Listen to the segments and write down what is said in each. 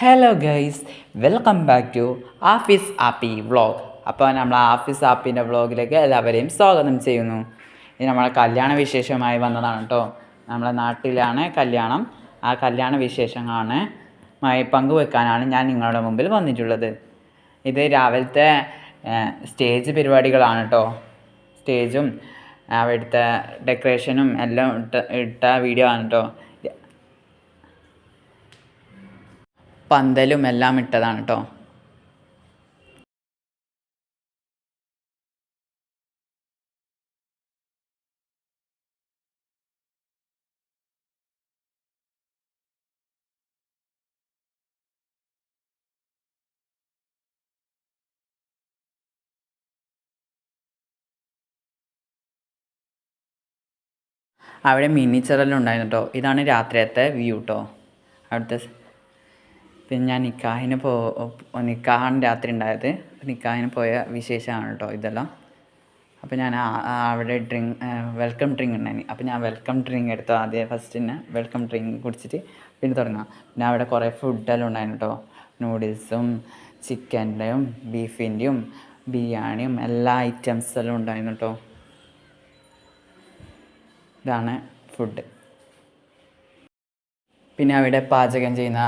Hello guys, welcome back to office happy vlog. അപ്പോൾ നമ്മൾ office ആപ്പിൻ്റെ വ്ളോഗിലേക്ക് എല്ലാവരെയും സ്വാഗതം ചെയ്യുന്നു. ഇത് നമ്മളെ കല്യാണ വിശേഷമായി വന്നതാണ് കേട്ടോ. നമ്മളെ നാട്ടിലാണ് കല്യാണം. ആ കല്യാണ വിശേഷങ്ങളാണ് പങ്കുവെക്കാനാണ് ഞാൻ നിങ്ങളുടെ മുമ്പിൽ വന്നിട്ടുള്ളത്. ഇത് രാവിലത്തെ സ്റ്റേജ് പരിപാടികളാണ് കേട്ടോ. സ്റ്റേജും അവിടുത്തെ ഡെക്കറേഷനും എല്ലാം ഇട്ട വീഡിയോ ആണ് കേട്ടോ. പന്തലും എല്ലാം ഇട്ടതാണ് കേട്ടോ. അവിടെ മിനിച്ചറെല്ലാം ഉണ്ടായിരുന്നു കേട്ടോ. ഇതാണ് രാത്രിയത്തെ വ്യൂ കേട്ടോ. അവിടുത്തെ പിന്നെ ഞാൻ നിക്കാഹാണ് രാത്രി ഉണ്ടായത്. നിക്കാഹിന് പോയ വിശേഷമാണ് കേട്ടോ ഇതെല്ലാം. അപ്പോൾ ഞാൻ അവിടെ വെൽക്കം ഡ്രിങ്ക് ഉണ്ടായിരുന്നു. അപ്പോൾ ഞാൻ വെൽക്കം ഡ്രിങ്ക് എടുത്തു. ആദ്യം ഫസ്റ്റ് തന്നെ വെൽക്കം ഡ്രിങ്ക് കുടിച്ചിട്ട് പിന്നെ തുടങ്ങാം. പിന്നെ അവിടെ കുറേ ഫുഡെല്ലാം ഉണ്ടായിരുന്നു കേട്ടോ. നൂഡിൽസും ചിക്കൻ്റെയും ബീഫിൻ്റെയും ബിരിയാണിയും എല്ലാ ഐറ്റംസെല്ലാം ഉണ്ടായിരുന്നു കേട്ടോ. ഇതാണ് ഫുഡ്. പിന്നെ അവിടെ പാചകം ചെയ്യുന്ന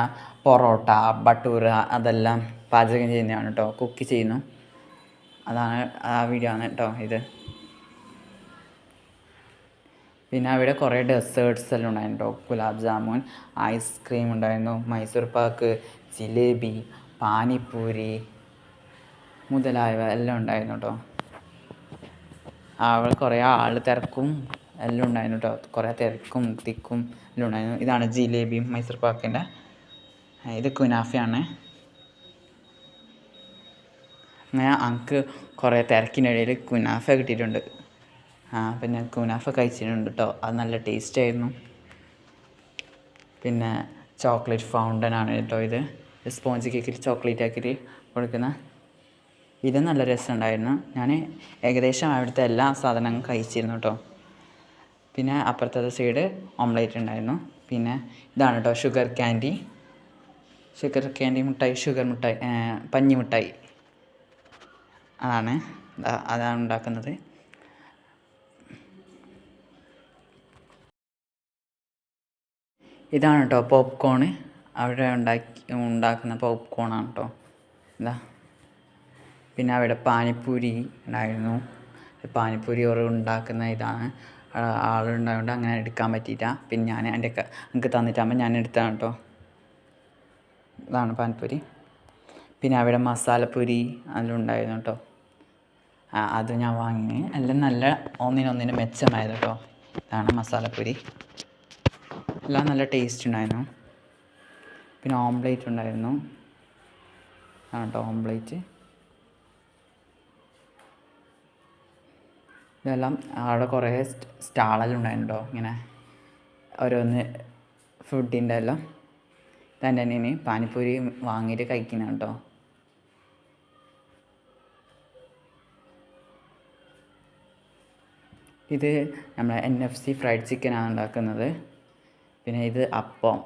പൊറോട്ട, ബട്ടൂര അതെല്ലാം പാചകം ചെയ്യുന്നതാണ് കേട്ടോ. കുക്ക് ചെയ്യുന്നു. അതാണ് ആ വീഡിയോ ആണ് കേട്ടോ ഇത്. പിന്നെ അവിടെ കുറേ ഡെസേർട്ട്സ് എല്ലാം ഉണ്ടായിരുന്നു കേട്ടോ. ഗുലാബ് ജാമുൻ, ഐസ്ക്രീം ഉണ്ടായിരുന്നു, മൈസൂർ പാക്ക്, ജിലേബി, പാനിപ്പൂരി മുതലായവ എല്ലാം ഉണ്ടായിരുന്നു കേട്ടോ. അവിടെ കുറേ തിരക്കും എല്ലാം ഉണ്ടായിരുന്നു കേട്ടോ. കുറേ തിരക്കും തിക്കും എല്ലാം ഉണ്ടായിരുന്നു. ഇതാണ് ജിലേബിയും മൈസൂർ പാക്കിൻ്റെ. ഇത് കുനാഫയാണ്. അങ്ങനെ എനിക്ക് കുറേ തിരക്കിനിടയിൽ കുനാഫ കിട്ടിയിട്ടുണ്ട്. പിന്നെ കുനാഫ കഴിച്ചിട്ടുണ്ട് കേട്ടോ. അത് നല്ല ടേസ്റ്റ് ആയിരുന്നു. പിന്നെ ചോക്ലേറ്റ് ഫൗണ്ടൻ ആണ് കേട്ടോ ഇത്. സ്പോഞ്ച് കേക്കിൽ ചോക്ലേറ്റ് ആക്കിയിട്ട് കൊടുക്കുന്ന ഇത് നല്ല രസമുണ്ടായിരുന്നു. ഞാൻ ഏകദേശം അവിടുത്തെ എല്ലാ സാധനങ്ങളും കഴിച്ചിരുന്നു കേട്ടോ. പിന്നെ അപ്പുറത്തെ സൈഡ് ഓംലേറ്റ് ഉണ്ടായിരുന്നു. പിന്നെ ഇതാണ് കേട്ടോ ഷുഗർ ക്യാൻഡി മിഠായി, ഷുഗർ മിഠായി, പഞ്ഞി മിഠായി അതാണ് ഉണ്ടാക്കുന്നത്. ഇതാണ് കേട്ടോ പോപ്കോണ്. അവിടെ ഉണ്ടാക്കുന്ന പോപ്കോണാണ് കേട്ടോ. പിന്നെ അവിടെ പാനിപ്പൂരി ഉണ്ടായിരുന്നു. പാനിപ്പൂരി ഉണ്ടാക്കുന്ന ഇതാണ്. ആളുണ്ടായതുകൊണ്ട് അങ്ങനെ എടുക്കാൻ പറ്റിയില്ല. പിന്നെ ഞാൻ എനിക്ക് തന്നിട്ടാകുമ്പോൾ ഞാൻ എടുത്തതാണ് കേട്ടോ. ഇതാണ് പാനിപ്പൂരി. പിന്നെ അവിടെ മസാലപ്പൂരി അതെല്ലാം ഉണ്ടായിരുന്നു കേട്ടോ. അത് ഞാൻ വാങ്ങി. എല്ലാം നല്ല ഒന്നിനൊന്നിന് മെച്ചമായത് കേട്ടോ. ഇതാണ് മസാലപ്പൂരി. എല്ലാം നല്ല ടേസ്റ്റ് ഉണ്ടായിരുന്നു. പിന്നെ ഓംലേറ്റ് ഉണ്ടായിരുന്നു. കേട്ടോ ഓംലേറ്റ്. ഇതെല്ലാം അവിടെ കുറേ സ്റ്റാളെല്ലാം ഉണ്ടായിരുന്നു കേട്ടോ. ഇങ്ങനെ ഓരോന്ന് ഫുഡിൻ്റെ എല്ലാം. ഇതെൻ്റെ അനിയന് പാനിപ്പൂരി വാങ്ങിയിട്ട് കഴിക്കുന്ന കേട്ടോ. ഇത് നമ്മളെ NFC ഫ്രൈഡ് ചിക്കനാണ് ഉണ്ടാക്കുന്നത്. പിന്നെ ഇത് അപ്പം,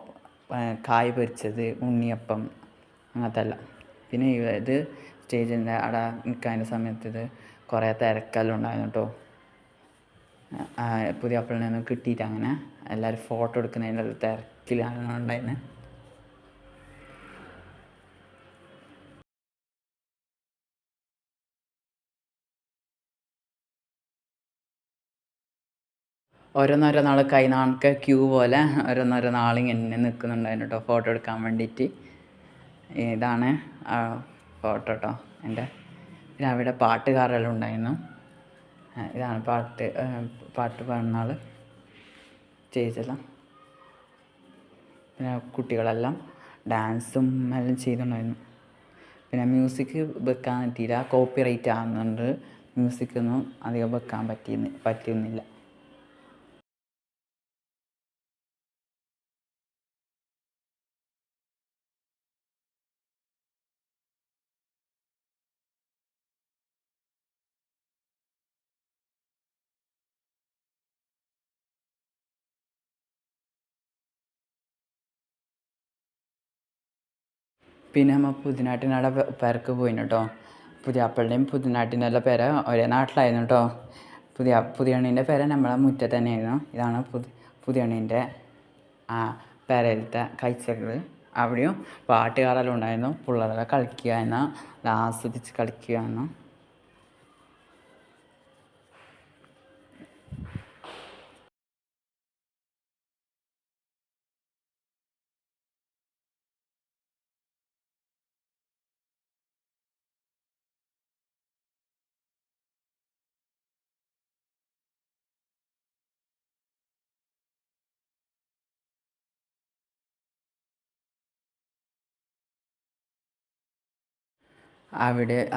കായ് പൊരിച്ചത്, ഉണ്ണിയപ്പം അങ്ങനത്തെ എല്ലാം. പിന്നെ ഇത് സ്റ്റേജിൻ്റെ അവിടെ നിൽക്കാൻ്റെ സമയത്ത് ഇത് കുറേ തിരക്കെല്ലാം ഉണ്ടായിരുന്നു കേട്ടോ. പുതിയ അപ്പിളിനൊന്നും കിട്ടിയിട്ട് അങ്ങനെ എല്ലാവരും ഫോട്ടോ എടുക്കുന്നതിൻ്റെ ഒരു തിരക്കിലാണ് ഉണ്ടായിരുന്നത്. ഓരോന്നോരോന്നാൾ കൈനാൾക്ക് ക്യൂ പോലെ ഓരോന്നോരോന്നാളിങ്ങനെ നിൽക്കുന്നുണ്ടായിരുന്നു കേട്ടോ ഫോട്ടോ എടുക്കാൻ വേണ്ടിയിട്ട്. ഇതാണ് ഫോട്ടോ കേട്ടോ എൻ്റെ. പിന്നെ അവിടെ പാട്ടുകാരെല്ലാം ഉണ്ടായിരുന്നു. ഇതാണ് പാട്ട് പാടുന്ന ആൾ, സ്റ്റേജെല്ലാം. പിന്നെ കുട്ടികളെല്ലാം ഡാൻസും എല്ലാം ചെയ്തിട്ടുണ്ടായിരുന്നു. പിന്നെ മ്യൂസിക് വെക്കാൻ പറ്റിയില്ല, കോപ്പിറൈറ്റ് ആകുന്നുണ്ട്. മ്യൂസിക്കൊന്നും അധികം വെക്കാൻ പറ്റുന്നില്ല. പിന്നെ നമ്മൾ പുതിനാട്ടിനവിടെ പെരക്ക് പോയിന് കേട്ടോ. പുതിയാപ്പിളുടെയും പുതിനാട്ടിൻ്റെ പെര ഒരേ നാട്ടിലായിരുന്നു കേട്ടോ. പുതിയണ്ണീൻ്റെ പെര നമ്മളെ മുറ്റത്ത് തന്നെയായിരുന്നു. ഇതാണ് പുതിയണ്ണീൻ്റെ പെരയിലത്തെ കാഴ്ചകൾ. അവിടെയും പാട്ടുകാരെല്ലാം ഉണ്ടായിരുന്നു. പിള്ളേരെല്ലാം കളിക്കുക എന്നാൽ ആസ്വദിച്ച് കളിക്കുക എന്നാൽ.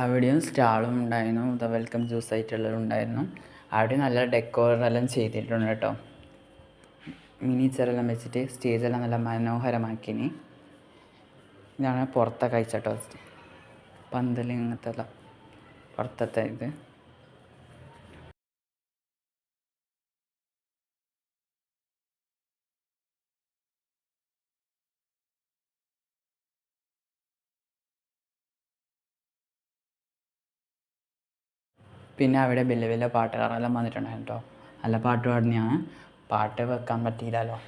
അവിടെയും സ്റ്റാളും ഉണ്ടായിരുന്നു. വെൽക്കം ജ്യൂസ് ആയിട്ടുള്ളത് ഉണ്ടായിരുന്നു. അവിടെ നല്ല ഡെക്കോറെല്ലാം ചെയ്തിട്ടുണ്ട് കേട്ടോ. മിനിച്ചറെല്ലാം വെച്ചിട്ട് സ്റ്റേജെല്ലാം നല്ല മനോഹരമാക്കിനി. ഇതാണ് പുറത്തെ കാഴ്ച കേട്ടോ. പന്തൽ ഇങ്ങനത്തെ എല്ലാം പുറത്തത്തെ ഇത്. പിന്നെ അവിടെ വലിയ വലിയ പാട്ടുകാരെല്ലാം വന്നിട്ടുണ്ടായിരുന്നു കേട്ടോ. നല്ല പാട്ട് പാടുന്നതാണ്. പാട്ട് വെക്കാൻ പറ്റിയില്ലല്ലോ.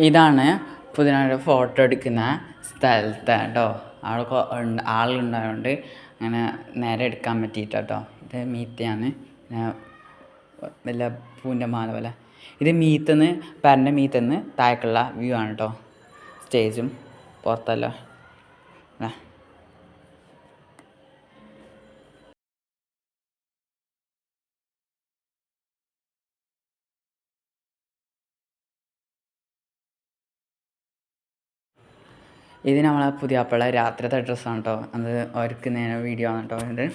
ഇതാണ് പുതിനാട് ഫോട്ടോ എടുക്കുന്ന സ്ഥലത്തെ കേട്ടോ. അവിടെ ആളുണ്ടായതുകൊണ്ട് അങ്ങനെ നേരെ എടുക്കാൻ പറ്റിയിട്ട് കേട്ടോ. ഇത് മീത്തയാണ്. വല്ല പൂവിൻ്റെ മാല പോലെ. ഇത് മീത്തുനിന്ന് പെരൻ്റെ മീത്തുനിന്ന് താഴേക്കുള്ള വ്യൂ ആണ് കേട്ടോ. സ്റ്റേജും പുറത്തല്ലോ. ഇത് നമ്മളെ പുതിയാപ്പിള രാത്രിത്തെ ഡ്രസ്സാണ് കേട്ടോ. അത് അവർക്ക് നേരെ വീഡിയോ ആണ് കേട്ടോ ഇത്.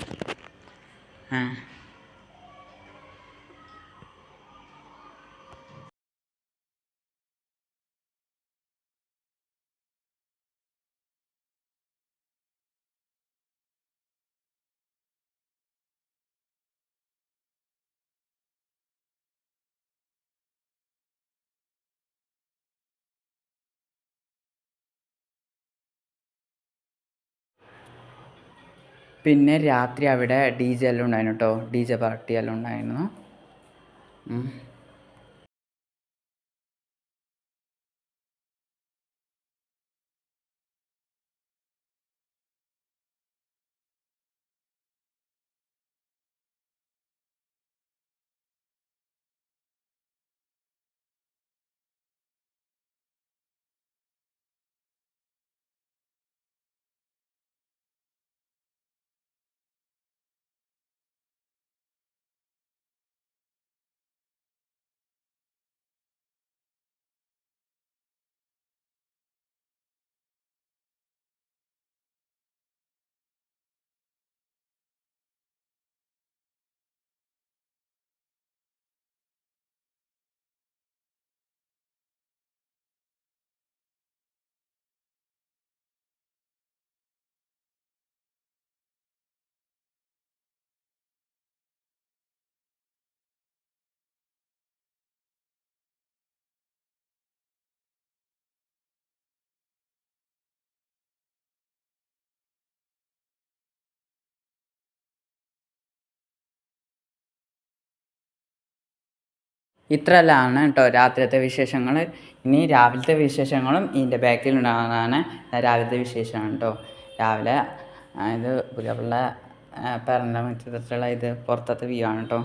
പിന്നെ രാത്രി അവിടെ ഡി ജെ എല്ലാം ഉണ്ടായിരുന്നു കേട്ടോ. ഡി ജെ പാർട്ടി എല്ലാം ഉണ്ടായിരുന്നു. ഇത്രയെല്ലാമാണ് കേട്ടോ രാത്രിയത്തെ വിശേഷങ്ങൾ. ഇനി രാവിലത്തെ വിശേഷങ്ങളും ഇതിൻ്റെ ബാക്കിൽ ഉണ്ടാകുന്നതാണ്. രാവിലത്തെ വിശേഷമാണ് കേട്ടോ. രാവിലെ ഇത് പുതിയപിള്ള പെരൻ്റെ മുറ്റത്തുള്ള ഇത് പുറത്തത്തെ വ്യൂ ആണ് കേട്ടോ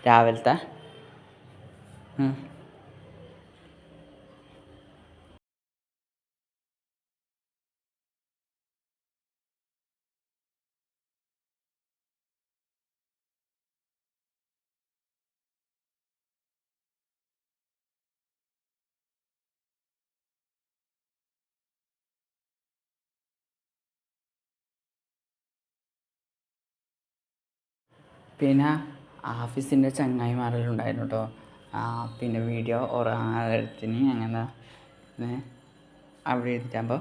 രാവിലത്തെ. പിന്നെ ആഫീസിൻ്റെ ചങ്ങായിമാരെല്ലാം കേട്ടോ. പിന്നെ വീഡിയോ എടുത്തിന് അങ്ങനെ അവിടെ ഇരിക്കുമ്പോൾ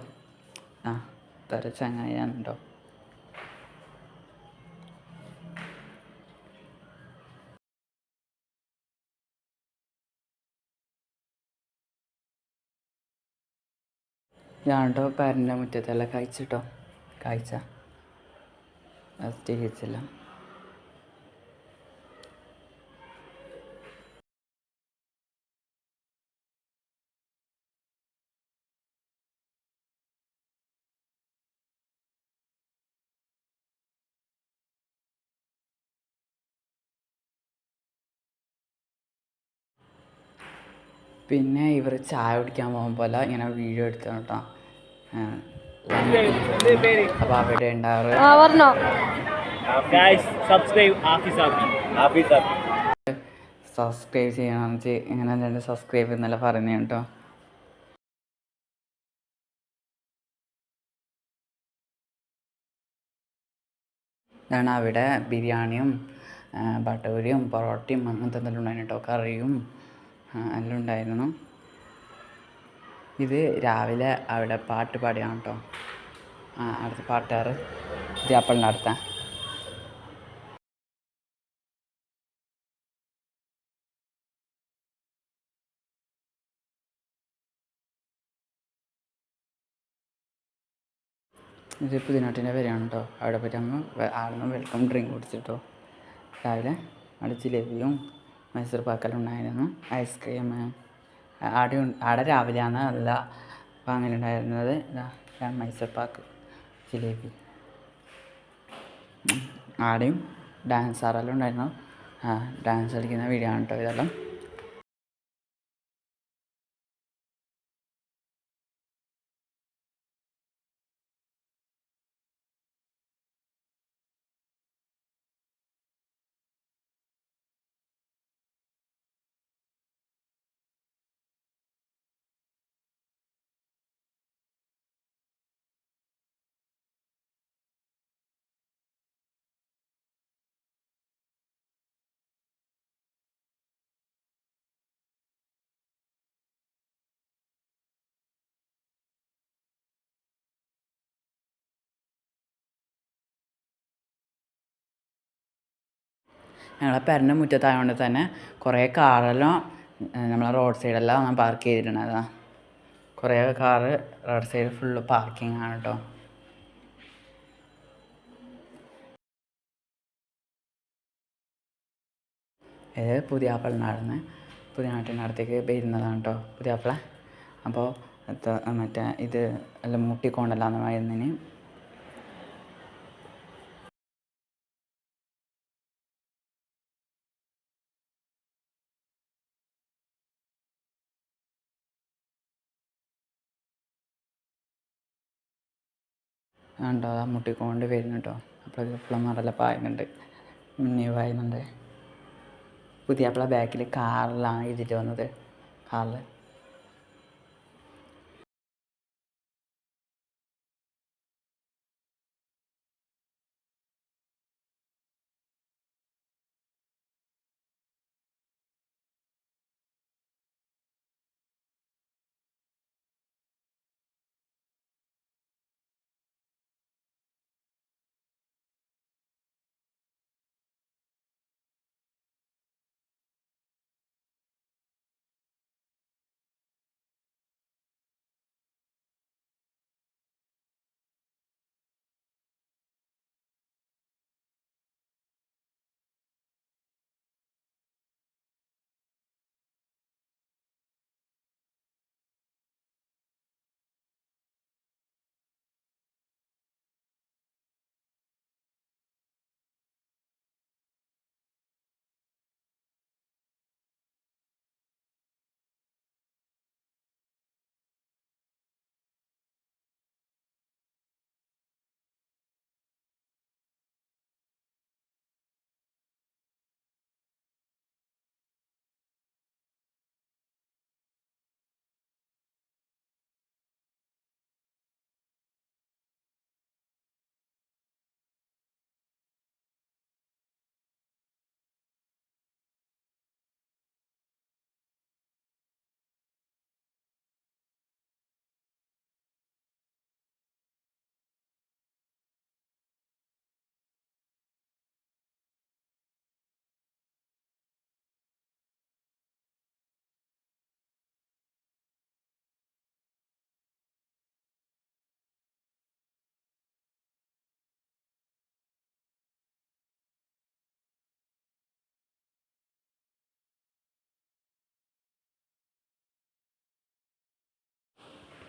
ഇത്ര ചങ്ങായിയാണ് കേട്ടോ. ഇതാണ് കേട്ടോ പേരൻ്റെ മുറ്റത്തെല്ലാം കഴിച്ചിട്ടോ. കാഴ്ച സ്റ്റേജില്ല. പിന്നെ ഇവർ ചായ കുടിക്കാൻ പോകുമ്പോൾ ഇങ്ങനെ വീഡിയോ എടുത്താണ് കേട്ടോ. അപ്പോൾ അവിടെ ഉണ്ടാവാറ് സബ്സ്ക്രൈബ് ചെയ്യണം. ഇങ്ങനെ രണ്ട് സബ്സ്ക്രൈബ് എന്നല്ല പറയുന്നത് കേട്ടോ. ഇതാണ് അവിടെ ബിരിയാണിയും ബട്ടൂരിയും പൊറോട്ടയും അങ്ങനത്തെ എന്തെല്ലാം ഉണ്ടായിരുന്നു കേട്ടോ. കറിയും എല്ലാം ഉണ്ടായിരുന്നു. ഇത് രാവിലെ അവിടെ പാട്ട് പാടിയാണ് കേട്ടോ. അടുത്ത പാട്ടുകാർ പുതിയാപ്പളിൻ്റെ അടുത്ത. ഇത് പുതിനാട്ടിൻ്റെ പേരാണ് കേട്ടോ. അവിടെ പോയിട്ട് ആടുന്ന് വെൽക്കം ഡ്രിങ്ക് കുടിച്ചിട്ടോ. രാവിലെ അവിടെ ജിലേബിയും മൈസൂർ പാക്കെല്ലാം ഉണ്ടായിരുന്നു. ഐസ്ക്രീം ആടെ രാവിലെയാണ് നല്ല വാങ്ങലുണ്ടായിരുന്നത്. മൈസൂർ പാക്ക്, ജിലേബി. ആടെയും ഡാൻസാറെല്ലാം ഉണ്ടായിരുന്നു. ഡാൻസ് കളിക്കുന്ന വീഡിയോ ആണ് കേട്ടോ ഇതെല്ലാം. ഞങ്ങളെ പെരൻ്റെ മുറ്റത്തായതുകൊണ്ട് തന്നെ കുറേ കാറെല്ലാം നമ്മളെ റോഡ് സൈഡെല്ലാം പാർക്ക് ചെയ്തിട്ടുണ്ട്. കുറേ car road side full parking ആണ് കേട്ടോ. ഇത് പുതിയാപ്പളിനാടുന്ന് പുതിയനാട്ടിനടുത്തേക്ക് വരുന്നതാണ് കേട്ടോ പുതിയാപ്പള. അപ്പോൾ മറ്റേ ഇത് എല്ലാം മുട്ടിക്കൊണ്ടല്ലാന്ന് പറയുന്നതിന് ഉണ്ടോ മുട്ടിക്കൊണ്ട് വരുന്നു കേട്ടോ. അപ്പോൾ പ്ലമ്മറെല്ലാം പായുന്നുണ്ട്, മുന്നേ പായുന്നുണ്ട്. പുതിയാപ്പള ബാക്കിൽ കാറിലാണ് എഴുതിയിട്ട് വന്നത്. കാറിൽ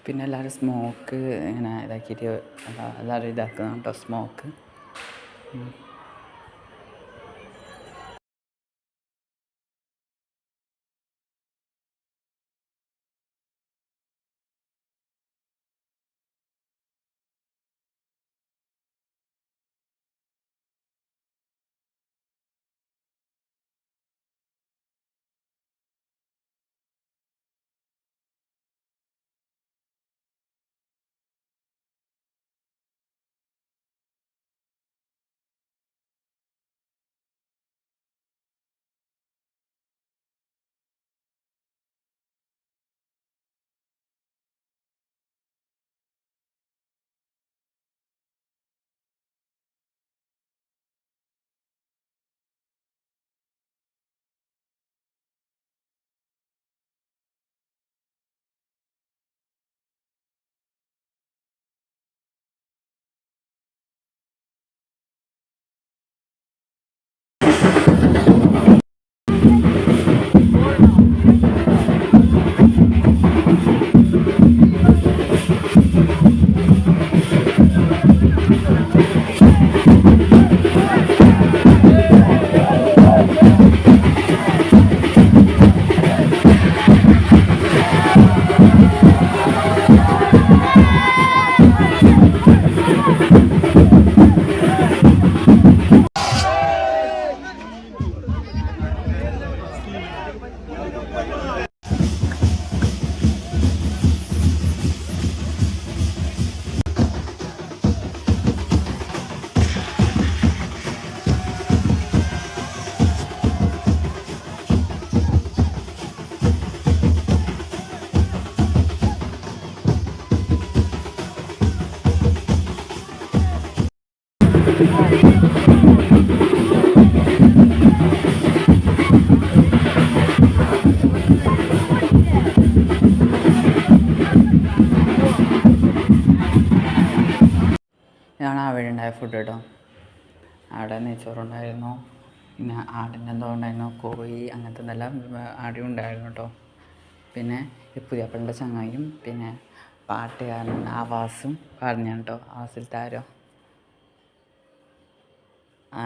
പിന്നെ എല്ലാവരും സ്മോക്ക് ഇങ്ങനെ ഇതാക്കിയിട്ട് എല്ലാവരും ഇതാക്കണം കേട്ടോ സ്മോക്ക്. ഇതാണ് അവിടെ ഉണ്ടായ ഫുഡ് കേട്ടോ. അവിടെ നെയ്ച്ചോറുണ്ടായിരുന്നു, പിന്നെ ആടിൻ്റെ എന്തോ ഉണ്ടായിരുന്നു, കോഴി അങ്ങനത്തെ എന്തെല്ലാം ആടിയും ഉണ്ടായിരുന്നു കേട്ടോ. പിന്നെ ഈ പുതിയാപ്പളിൻ്റെ ചങ്ങായും പിന്നെ പാട്ടുകാരൻ ആവാസും പറഞ്ഞു കേട്ടോ. ആവാസിലത്തെ ആരോ ആ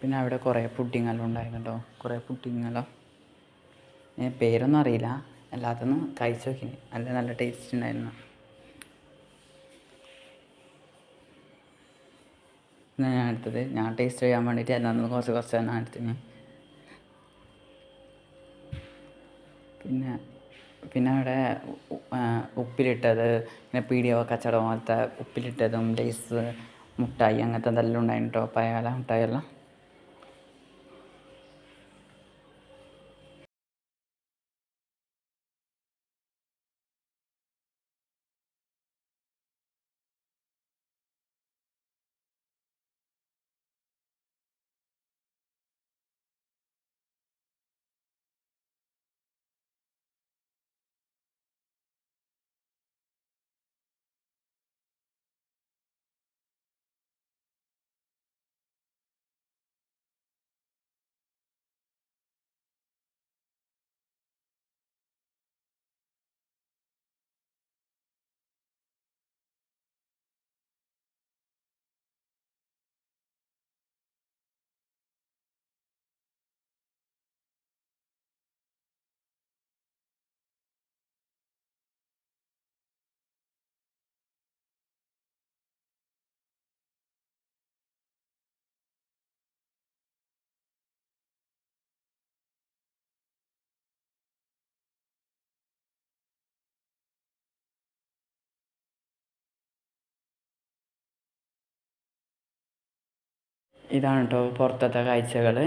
പിന്നെ അവിടെ കുറേ പുഡിങ്ങെല്ലാം ഉണ്ടായിരുന്നു കേട്ടോ. കുറേ പുഡിങ്ങെല്ലാം പേരൊന്നും അറിയില്ല. എല്ലാത്തൊന്നും കഴിച്ച് നോക്കി, നല്ല ടേസ്റ്റ് ഉണ്ടായിരുന്നു. ഞാൻ എടുത്തത് ഞാൻ ടേസ്റ്റ് ചെയ്യാൻ വേണ്ടിയിട്ട് എല്ലാത്തിനും കുറച്ച് ഞാൻ എടുത്തിന്. പിന്നെ അവിടെ ഉപ്പിലിട്ടത്, പിന്നെ പീടിക കച്ചവടം പോലത്തെ ഉപ്പിലിട്ടതും ലേസ് മുട്ടായി അങ്ങനത്തെ എന്തെല്ലാം ഉണ്ടായിരുന്നു കേട്ടോ. പഴയ മുട്ടായിയെല്ലാം. ഇതാണ് കേട്ടോ പുറത്തത്തെ കാഴ്ചകൾ.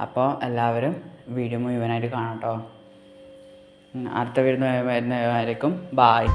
അപ്പോൾ എല്ലാവരും വീഡിയോ മുഴുവനായിട്ട് കാണാം കേട്ടോ. അടുത്ത വീഡിയോ വരുന്നവരേക്കും ബായ്.